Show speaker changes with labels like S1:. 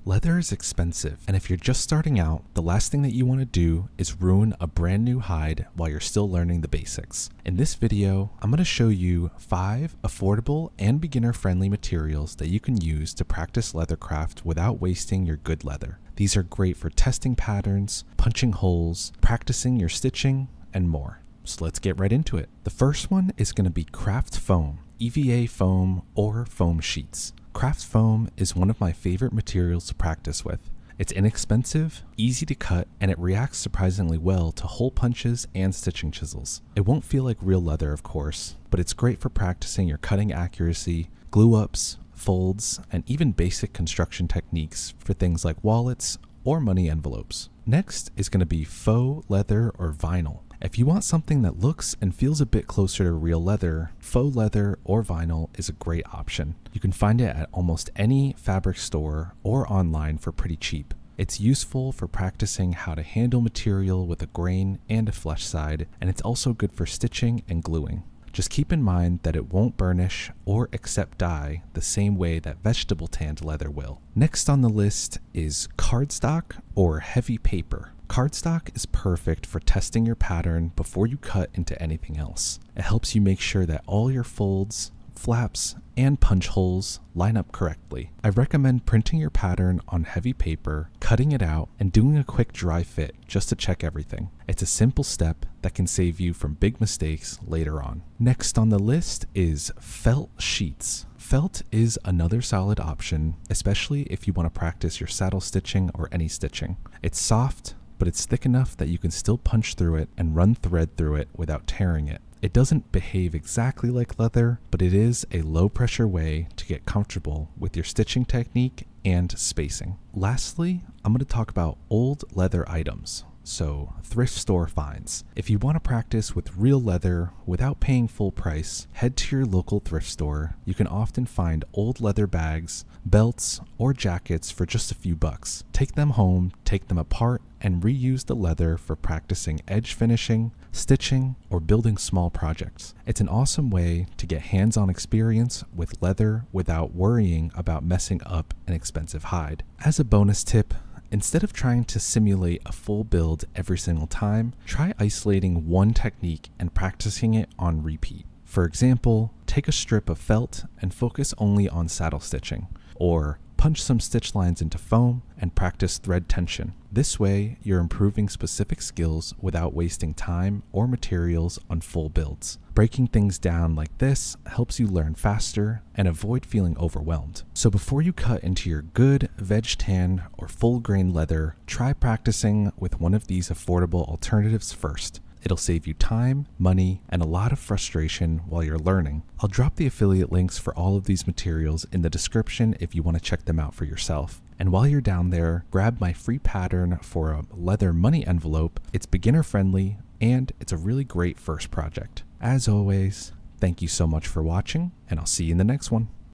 S1: Leather is expensive, and if you're just starting out, the last thing that you want to do is ruin a brand new hide while you're still learning the basics. In this video, I'm going to show you 5 affordable and beginner-friendly materials that you can use to practice leathercraft without wasting your good leather. These are great for testing patterns, punching holes, practicing your stitching, and more. So let's get right into it. The first one is going to be craft foam, EVA foam, or foam sheets. Craft foam is one of my favorite materials to practice with. It's inexpensive, easy to cut, and it reacts surprisingly well to hole punches and stitching chisels. It won't feel like real leather, of course, but it's great for practicing your cutting accuracy, glue-ups, folds, and even basic construction techniques for things like wallets or money envelopes. Next is going to be faux leather or vinyl. If you want something that looks and feels a bit closer to real leather, faux leather or vinyl is a great option. You can find it at almost any fabric store or online for pretty cheap. It's useful for practicing how to handle material with a grain and a flesh side, and it's also good for stitching and gluing. Just keep in mind that it won't burnish or accept dye the same way that vegetable tanned leather will. Next on the list is cardstock or heavy paper. Cardstock is perfect for testing your pattern before you cut into anything else. It helps you make sure that all your folds, flaps, and punch holes line up correctly. I recommend printing your pattern on heavy paper, cutting it out, and doing a quick dry fit just to check everything. It's a simple step that can save you from big mistakes later on. Next on the list is felt sheets. Felt is another solid option, especially if you want to practice your saddle stitching or any stitching. It's soft, but it's thick enough that you can still punch through it and run thread through it without tearing it. It doesn't behave exactly like leather, but it is a low pressure way to get comfortable with your stitching technique and spacing. Lastly, I'm going to talk about old leather items. So, thrift store finds. If you want to practice with real leather without paying full price, head to your local thrift store. You can often find old leather bags, belts, or jackets for just a few bucks. Take them home, take them apart, and reuse the leather for practicing edge finishing, stitching, or building small projects. It's an awesome way to get hands-on experience with leather without worrying about messing up an expensive hide. As a bonus tip, instead of trying to simulate a full build every single time, try isolating one technique and practicing it on repeat. For example, take a strip of felt and focus only on saddle stitching, or punch some stitch lines into foam and practice thread tension. This way, you're improving specific skills without wasting time or materials on full builds. Breaking things down like this helps you learn faster and avoid feeling overwhelmed. So before you cut into your good veg tan or full grain leather, try practicing with one of these affordable alternatives first. It'll save you time, money, and a lot of frustration while you're learning. I'll drop the affiliate links for all of these materials in the description if you want to check them out for yourself. And while you're down there, grab my free pattern for a leather money envelope. It's beginner friendly, and it's a really great first project. As always, thank you so much for watching, and I'll see you in the next one.